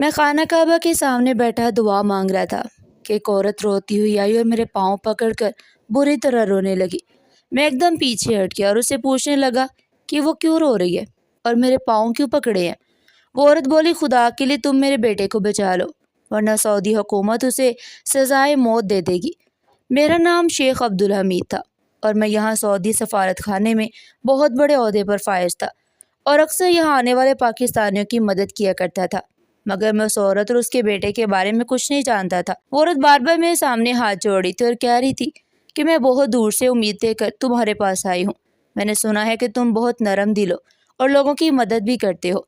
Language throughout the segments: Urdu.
میں خانہ کعبہ کے سامنے بیٹھا دعا مانگ رہا تھا کہ ایک عورت روتی ہوئی آئی اور میرے پاؤں پکڑ کر بری طرح رونے لگی۔ میں ایک دم پیچھے ہٹ گیا اور اسے پوچھنے لگا کہ وہ کیوں رو رہی ہے اور میرے پاؤں کیوں پکڑے ہیں۔ وہ عورت بولی، خدا کے لیے تم میرے بیٹے کو بچا لو ورنہ سعودی حکومت اسے سزائے موت دے دے گی۔ میرا نام شیخ عبدالحمید تھا اور میں یہاں سعودی سفارت خانے میں بہت بڑے عہدے پر فائز تھا اور اکثر یہاں آنے والے پاکستانیوں کی مدد کیا کرتا تھا، مگر میں اس عورت اور اس کے بیٹے کے بارے میں کچھ نہیں جانتا تھا۔ وہ عورت بار بار میرے سامنے ہاتھ جوڑ رہی تھی اور کہہ رہی تھی کہ میں بہت دور سے امید دے کر تمہارے پاس آئی ہوں۔ میں نے سنا ہے کہ تم بہت نرم دل ہو اور لوگوں کی مدد بھی کرتے ہو۔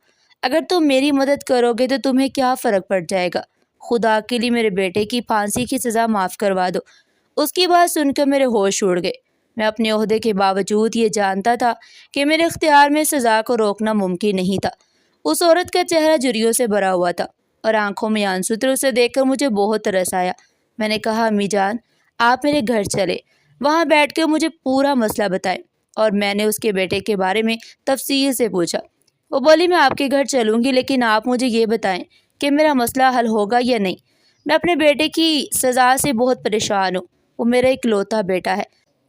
اگر تم میری مدد کرو گے تو تمہیں کیا فرق پڑ جائے گا؟ خدا کے لیے میرے بیٹے کی پھانسی کی سزا معاف کروا دو۔ اس کی بات سن کر میرے ہوش اڑ گئے۔ میں اپنے عہدے کے باوجود یہ جانتا تھا کہ میرے اختیار میں سزا کو روکنا ممکن نہیں تھا۔ اس عورت کا چہرہ جریوں سے بھرا ہوا تھا اور آنکھوں میں آنسو تھے۔ اسے دیکھ کر مجھے بہت ترس آیا۔ میں نے کہا، امی جان، آپ میرے گھر چلے، وہاں بیٹھ کر مجھے پورا مسئلہ بتائیں۔ اور میں نے اس کے بیٹے کے بارے میں تفصیل سے پوچھا۔ وہ بولی، میں آپ کے گھر چلوں گی، لیکن آپ مجھے یہ بتائیں کہ میرا مسئلہ حل ہوگا یا نہیں۔ میں اپنے بیٹے کی سزا سے بہت پریشان ہوں۔ وہ میرا اکلوتا بیٹا ہے۔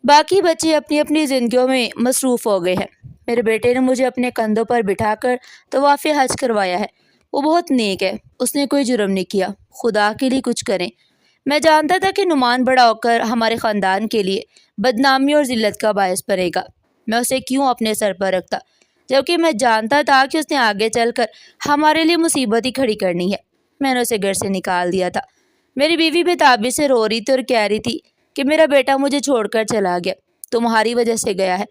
باقی بچے اپنی اپنی زندگیوں میں مصروف ہو گئے ہیں۔ میرے بیٹے نے مجھے اپنے کندھوں پر بٹھا کر طواف حج کروایا ہے۔ وہ بہت نیک ہے، اس نے کوئی جرم نہیں کیا۔ خدا کے لیے کچھ کریں۔ میں جانتا تھا کہ نعمان بڑا ہو کر ہمارے خاندان کے لیے بدنامی اور ذلت کا باعث بنے گا۔ میں اسے کیوں اپنے سر پر رکھتا، جبکہ میں جانتا تھا کہ اس نے آگے چل کر ہمارے لیے مصیبت ہی کھڑی کرنی ہے۔ میں نے اسے گھر سے نکال دیا تھا۔ میری بیوی بے تابی سے رو رہی تھی اور کہہ رہی تھی کہ میرا بیٹا مجھے چھوڑ کر چلا گیا، تمہاری وجہ سے گیا ہے۔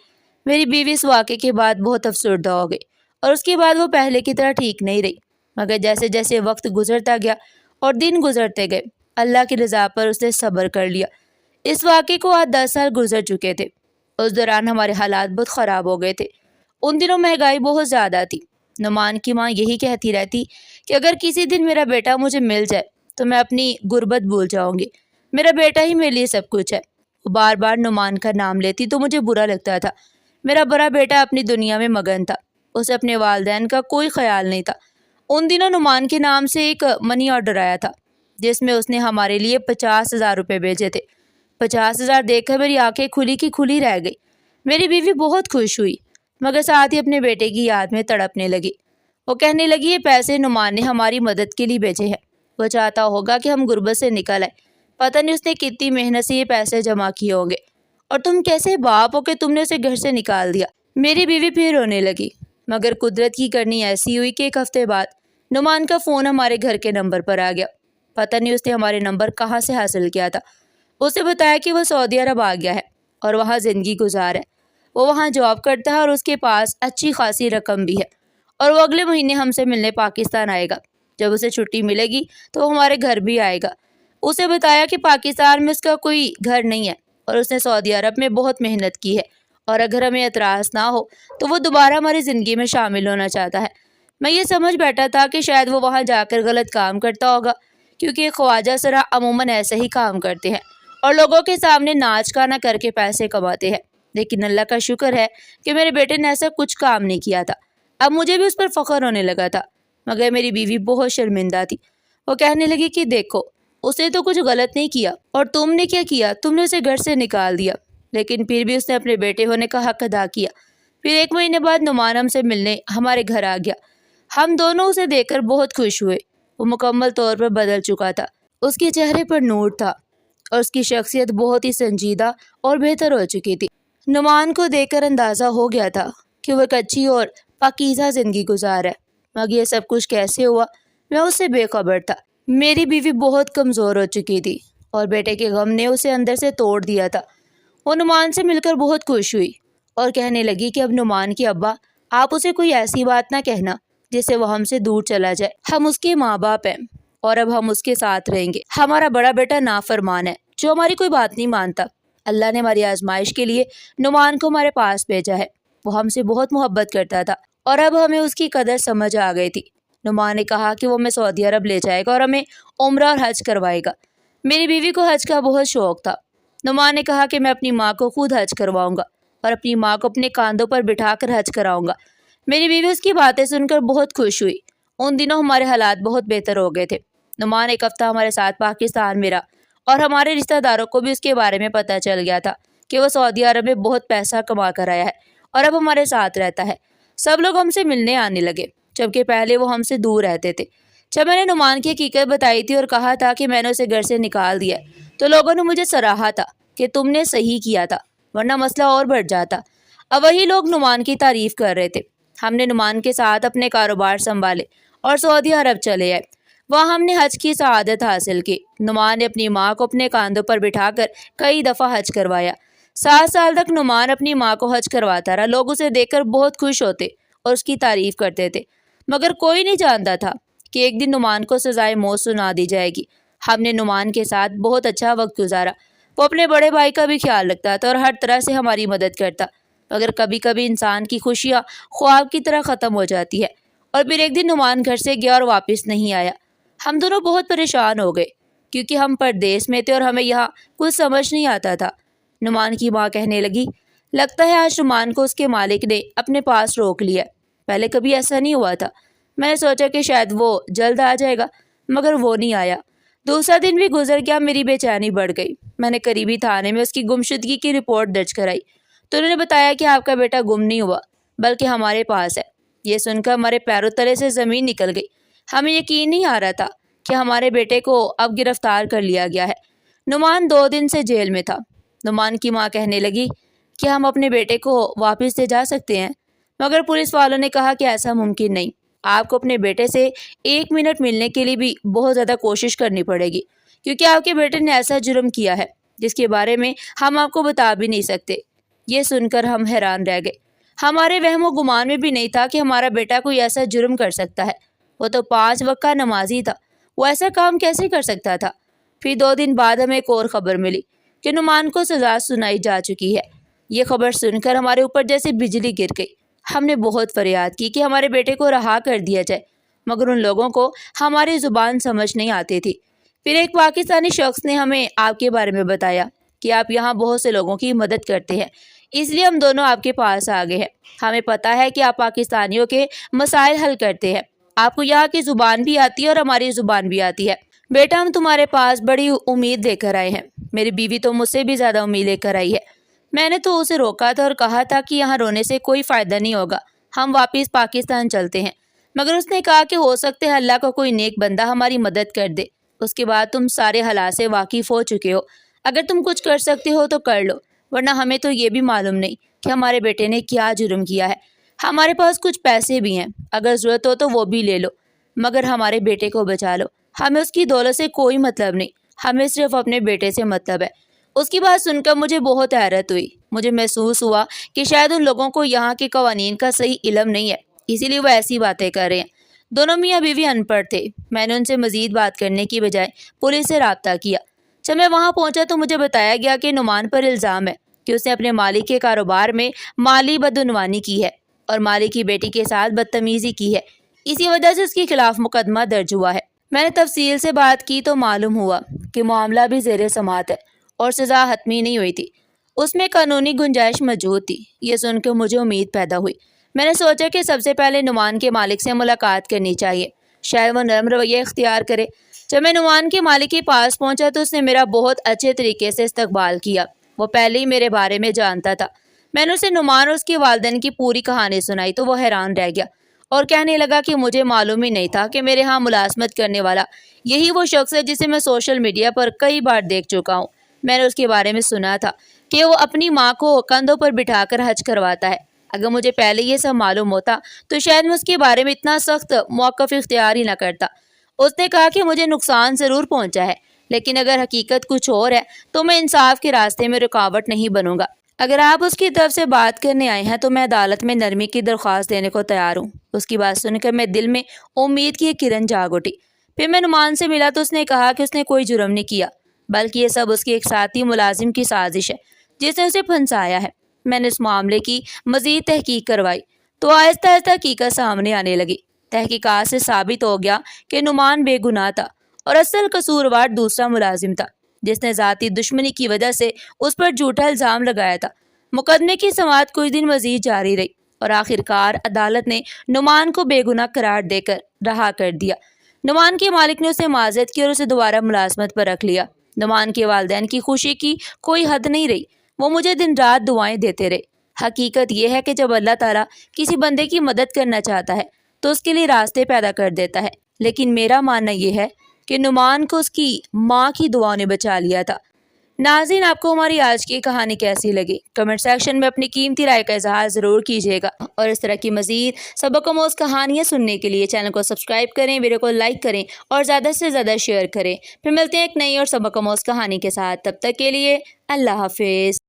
میری بیوی اس واقعے کے بعد بہت افسردہ ہو گئی اور اس کے بعد وہ پہلے کی طرح ٹھیک نہیں رہی، مگر جیسے جیسے وقت گزرتا گیا اور دن گزرتے گئے، اللہ کی رضا پر اس نے صبر کر لیا۔ اس واقعے کو آج 10 سال گزر چکے تھے۔ اس دوران ہمارے حالات بہت خراب ہو گئے تھے۔ ان دنوں مہنگائی بہت زیادہ تھی۔ نعمان کی ماں یہی کہتی رہتی کہ اگر کسی دن میرا بیٹا مجھے مل جائے تو میں اپنی غربت بھول جاؤں گی، میرا بیٹا ہی میرے لیے سب کچھ ہے۔ وہ بار بار نعمان کا نام لیتی تو مجھے برا لگتا تھا۔ میرا بڑا بیٹا اپنی دنیا میں مگن تھا، اسے اپنے والدین کا کوئی خیال نہیں تھا۔ ان دنوں نعمان کے نام سے ایک منی آرڈر آیا تھا جس میں اس نے ہمارے لیے 50,000 روپے بھیجے تھے۔ 50,000 دیکھ کر میری آنکھیں کھلی کی کھلی رہ گئی۔ میری بیوی بہت خوش ہوئی، مگر ساتھ ہی اپنے بیٹے کی یاد میں تڑپنے لگی۔ وہ کہنے لگی، یہ پیسے نعمان نے ہماری مدد کے لیے بھیجے ہیں، وہ چاہتا ہوگا کہ ہم غربت سے نکل آئے۔ پتہ نہیں اس نے کتنی محنت سے یہ پیسے جمع کیے ہوں گے، اور تم کیسے باپ ہو کہ تم نے اسے گھر سے نکال دیا۔ میری بیوی پھر رونے لگی، مگر قدرت کی کرنی ایسی ہوئی کہ ایک ہفتے بعد نعمان کا فون ہمارے گھر کے نمبر پر آ گیا۔ پتہ نہیں اس نے ہمارے نمبر کہاں سے حاصل کیا تھا۔ اسے بتایا کہ وہ سعودی عرب آ گیا ہے اور وہاں زندگی گزار ہے۔ وہ وہاں جاب کرتا ہے اور اس کے پاس اچھی خاصی رقم بھی ہے، اور وہ اگلے مہینے ہم سے ملنے پاکستان آئے گا۔ جب اسے چھٹی ملے گی تو وہ ہمارے گھر بھی آئے گا۔ اسے بتایا کہ پاکستان میں اس کا کوئی گھر نہیں ہے اور اس نے سعودی عرب میں بہت محنت کی ہے، اور اگر ہمیں اعتراض نہ ہو تو وہ دوبارہ ہماری زندگی میں شامل ہونا چاہتا ہے۔ میں یہ سمجھ بیٹھا تھا کہ شاید وہ وہاں جا کر غلط کام کرتا ہوگا، کیونکہ خواجہ سرا عموماً ایسے ہی کام کرتے ہیں اور لوگوں کے سامنے ناچ گانا کر کے پیسے کماتے ہیں۔ لیکن اللہ کا شکر ہے کہ میرے بیٹے نے ایسا کچھ کام نہیں کیا تھا۔ اب مجھے بھی اس پر فخر ہونے لگا تھا، مگر میری بیوی بہت شرمندہ تھی۔ وہ کہنے لگی کہ دیکھو، اس نے تو کچھ غلط نہیں کیا، اور تم نے کیا کیا؟ تم نے اسے گھر سے نکال دیا، لیکن پھر بھی اس نے اپنے بیٹے ہونے کا حق ادا کیا۔ پھر 1 مہینے بعد نعمان ہم سے ملنے ہمارے گھر آ گیا۔ ہم دونوں اسے دیکھ کر بہت خوش ہوئے۔ وہ مکمل طور پر بدل چکا تھا، اس کے چہرے پر نور تھا اور اس کی شخصیت بہت ہی سنجیدہ اور بہتر ہو چکی تھی۔ نعمان کو دیکھ کر اندازہ ہو گیا تھا کہ وہ ایک اچھی اور پاکیزہ زندگی گزار ہے، مگر یہ سب کچھ کیسے ہوا، میں اس سے بے خبر تھا۔ میری بیوی بہت کمزور ہو چکی تھی اور بیٹے کے غم نے اسے اندر سے توڑ دیا تھا۔ وہ نعمان سے مل کر بہت خوش ہوئی اور کہنے لگی کہ اب نعمان کے ابا، آپ اسے کوئی ایسی بات نہ کہنا جس سے وہ ہم سے دور چلا جائے۔ ہم اس کے ماں باپ ہیں اور اب ہم اس کے ساتھ رہیں گے۔ ہمارا بڑا بیٹا نافرمان ہے جو ہماری کوئی بات نہیں مانتا۔ اللہ نے ہماری آزمائش کے لیے نعمان کو ہمارے پاس بھیجا ہے۔ وہ ہم سے بہت محبت کرتا تھا اور اب ہمیں اس کی قدر سمجھ آ گئی تھی۔ نعمان نے کہا کہ وہ ہمیں سعودی عرب لے جائے گا اور ہمیں عمرہ اور حج کروائے گا۔ میری بیوی کو حج کا بہت شوق تھا۔ نعمان نے کہا کہ میں اپنی ماں کو خود حج کرواؤں گا اور اپنی ماں کو اپنے کاندھوں پر بٹھا کر حج کراؤں گا۔ میری بیوی اس کی باتیں سن کر بہت خوش ہوئی ان دنوں ہمارے حالات بہت بہتر ہو گئے تھے۔ نعمان ایک ہفتہ ہمارے ساتھ پاکستان میں رہا اور ہمارے رشتہ داروں کو بھی اس کے بارے میں پتہ چل گیا تھا کہ وہ سعودی عرب میں بہت پیسہ کما کر آیا ہے اور اب ہمارے ساتھ رہتا ہے۔ سب لوگ ہم سے ملنے آنے لگے، جبکہ پہلے وہ ہم سے دور رہتے تھے۔ جب میں نے نعمان کی حقیقت بتائی تھی اور کہا تھا کہ میں نے اسے گھر سے نکال دیا تو لوگوں نے مجھے سراہا تھا کہ تم نے صحیح کیا تھا، ورنہ مسئلہ اور بڑھ جاتا۔ اب وہی لوگ نعمان کی تعریف کر رہے تھے۔ ہم نے نعمان کے ساتھ اپنے کاروبار سنبھالے اور سعودی عرب چلے آئے۔ وہاں ہم نے حج کی سعادت حاصل کی۔ نعمان نے اپنی ماں کو اپنے کاندھوں پر بٹھا کر کئی دفعہ حج کروایا۔ 7 سال تک نعمان اپنی ماں کو حج کرواتا رہا۔ لوگ اسے دیکھ کر بہت خوش ہوتے اور اس کی تعریف کرتے تھے، مگر کوئی نہیں جانتا تھا کہ ایک دن نعمان کو سزائے موت سنا دی جائے گی۔ ہم نے نعمان کے ساتھ بہت اچھا وقت گزارا۔ وہ اپنے بڑے بھائی کا بھی خیال رکھتا تھا اور ہر طرح سے ہماری مدد کرتا، مگر کبھی کبھی انسان کی خوشیاں خواب کی طرح ختم ہو جاتی ہے۔ اور پھر ایک دن نعمان گھر سے گیا اور واپس نہیں آیا۔ ہم دونوں بہت پریشان ہو گئے کیونکہ ہم پردیس میں تھے اور ہمیں یہاں کچھ سمجھ نہیں آتا تھا۔ نعمان کی ماں کہنے لگی، لگتا ہے آج نعمان کو اس کے مالک نے اپنے پاس روک لیا۔ پہلے کبھی ایسا نہیں ہوا تھا۔ میں نے سوچا کہ شاید وہ جلد آ جائے گا، مگر وہ نہیں آیا۔ دوسرا دن بھی گزر گیا، میری بے چینی بڑھ گئی۔ میں نے قریبی تھانے میں اس کی گمشدگی کی رپورٹ درج کرائی تو انہوں نے بتایا کہ آپ کا بیٹا گم نہیں ہوا بلکہ ہمارے پاس ہے۔ یہ سن کر ہمارے پیروں تلے سے زمین نکل گئی۔ ہمیں یقین نہیں آ رہا تھا کہ ہمارے بیٹے کو اب گرفتار کر لیا گیا ہے۔ نعمان 2 دن سے جیل میں تھا۔ نعمان کی ماں کہنے لگی کہ ہم اپنے بیٹے کو واپس لے جا سکتے ہیں، مگر پولیس والوں نے کہا کہ ایسا ممکن نہیں۔ آپ کو اپنے بیٹے سے 1 منٹ ملنے کے لیے بھی بہت زیادہ کوشش کرنی پڑے گی، کیونکہ آپ کے بیٹے نے ایسا جرم کیا ہے جس کے بارے میں ہم آپ کو بتا بھی نہیں سکتے۔ یہ سن کر ہم حیران رہ گئے۔ ہمارے وہم و گمان میں بھی نہیں تھا کہ ہمارا بیٹا کوئی ایسا جرم کر سکتا ہے۔ وہ تو 5 وقت کا نمازی تھا، وہ ایسا کام کیسے کر سکتا تھا؟ پھر 2 دن بعد ہمیں ایک اور خبر ملی کہ نعمان کو سزا سنائی جا چکی ہے۔ یہ خبر سن کر ہمارے اوپر جیسے بجلی گر گئی۔ ہم نے بہت فریاد کی کہ ہمارے بیٹے کو رہا کر دیا جائے، مگر ان لوگوں کو ہماری زبان سمجھ نہیں آتی تھی۔ پھر ایک پاکستانی شخص نے ہمیں آپ کے بارے میں بتایا کہ آپ یہاں بہت سے لوگوں کی مدد کرتے ہیں، اس لیے ہم دونوں آپ کے پاس آ گئے ہیں۔ ہمیں پتہ ہے کہ آپ پاکستانیوں کے مسائل حل کرتے ہیں، آپ کو یہاں کی زبان بھی آتی ہے اور ہماری زبان بھی آتی ہے۔ بیٹا، ہم تمہارے پاس بڑی امید لے کر آئے ہیں۔ میری بیوی تو مجھ سے بھی زیادہ امید لے کر آئی ہے۔ میں نے تو اسے روکا تھا اور کہا تھا کہ یہاں رونے سے کوئی فائدہ نہیں ہوگا، ہم واپس پاکستان چلتے ہیں، مگر اس نے کہا کہ ہو سکتے ہے اللہ کا کوئی نیک بندہ ہماری مدد کر دے۔ اس کے بعد تم سارے حالات سے واقف ہو چکے ہو، اگر تم کچھ کر سکتے ہو تو کر لو، ورنہ ہمیں تو یہ بھی معلوم نہیں کہ ہمارے بیٹے نے کیا جرم کیا ہے۔ ہمارے پاس کچھ پیسے بھی ہیں، اگر ضرورت ہو تو وہ بھی لے لو، مگر ہمارے بیٹے کو بچا لو۔ ہمیں اس کی دولت سے کوئی مطلب نہیں، ہمیں صرف اپنے بیٹے سے مطلب ہے۔ اس کی بات سن کر مجھے بہت حیرت ہوئی۔ مجھے محسوس ہوا کہ شاید ان لوگوں کو یہاں کے قوانین کا صحیح علم نہیں ہے، اسی لیے وہ ایسی باتیں کر رہے ہیں۔ دونوں میاں بیوی ان پڑھ تھے۔ میں نے ان سے مزید بات کرنے کی بجائے پولیس سے رابطہ کیا۔ جب میں وہاں پہنچا تو مجھے بتایا گیا کہ نعمان پر الزام ہے کہ اس نے اپنے مالک کے کاروبار میں مالی بدعنوانی کی ہے اور مالک کی بیٹی کے ساتھ بدتمیزی کی ہے، اسی وجہ سے اس کے خلاف مقدمہ درج ہوا ہے۔ میں نے تفصیل سے بات کی تو معلوم ہوا کہ معاملہ بھی زیر سماعت ہے اور سزا حتمی نہیں ہوئی تھی، اس میں قانونی گنجائش موجود تھی۔ یہ سن کے مجھے امید پیدا ہوئی۔ میں نے سوچا کہ سب سے پہلے نعمان کے مالک سے ملاقات کرنی چاہیے، شاید وہ نرم رویہ اختیار کرے۔ جب میں نعمان کے مالک کے پاس پہنچا تو اس نے میرا بہت اچھے طریقے سے استقبال کیا۔ وہ پہلے ہی میرے بارے میں جانتا تھا۔ میں نے اسے نعمان اور اس کے والدین کی پوری کہانی سنائی تو وہ حیران رہ گیا اور کہنے لگا کہ مجھے معلوم ہی نہیں تھا کہ میرے ہاں ملازمت کرنے والا یہی وہ شخص ہے جسے میں سوشل میڈیا پر کئی بار دیکھ چکا ہوں۔ میں نے اس کے بارے میں سنا تھا کہ وہ اپنی ماں کو کندھوں پر بٹھا کر حج کرواتا ہے۔ اگر مجھے پہلے یہ سب معلوم ہوتا تو شاید میں اس کے بارے میں اتنا سخت موقف اختیار ہی نہ کرتا۔ اس نے کہا کہ مجھے نقصان ضرور پہنچا ہے، لیکن اگر حقیقت کچھ اور ہے تو میں انصاف کے راستے میں رکاوٹ نہیں بنوں گا۔ اگر آپ اس کی طرف سے بات کرنے آئے ہیں تو میں عدالت میں نرمی کی درخواست دینے کو تیار ہوں۔ اس کی بات سن کر میں دل میں امید کی ایک کرن جاگ اٹھی۔ پھر میں نعمان سے ملا تو اس نے کہا کہ اس نے کوئی جرم نہیں کیا، بلکہ یہ سب اس کے ایک ساتھی ملازم کی سازش ہے جس نے اسے پھنسایا ہے۔ میں نے اس معاملے کی مزید تحقیق کروائی تو آہستہ آہستہ حقیقت سامنے آنے لگی۔ تحقیقات سے ثابت ہو گیا کہ نعمان بے گناہ تھا اور اصل قصوروار دوسرا ملازم تھا جس نے ذاتی دشمنی کی وجہ سے اس پر جھوٹا الزام لگایا تھا۔ مقدمے کی سماعت کچھ دن مزید جاری رہی۔ اور آخرکار عدالت نے نعمان کو بے گناہ قرار دے کر رہا کر دیا۔ نعمان کے مالک نے اسے معذرت کی اور اسے دوبارہ ملازمت پر رکھ لیا۔ نعمان کے والدین کی خوشی کی کوئی حد نہیں رہی، وہ مجھے دن رات دعائیں دیتے رہے۔ حقیقت یہ ہے کہ جب اللہ تعالیٰ کسی بندے کی مدد کرنا چاہتا ہے تو اس کے لیے راستے پیدا کر دیتا ہے، لیکن میرا ماننا یہ ہے کہ نعمان کو اس کی ماں کی دعاؤں نے بچا لیا تھا۔ ناظرین، آپ کو ہماری آج کی کہانی کیسی لگی؟ کمنٹ سیکشن میں اپنی قیمتی رائے کا اظہار ضرور کیجیے گا، اور اس طرح کی مزید سبق آموز کہانیاں سننے کے لیے چینل کو سبسکرائب کریں، ویڈیو کو لائک کریں اور زیادہ سے زیادہ شیئر کریں۔ پھر ملتے ہیں ایک نئی اور سبق آموز کہانی کے ساتھ، تب تک کے لیے اللہ حافظ۔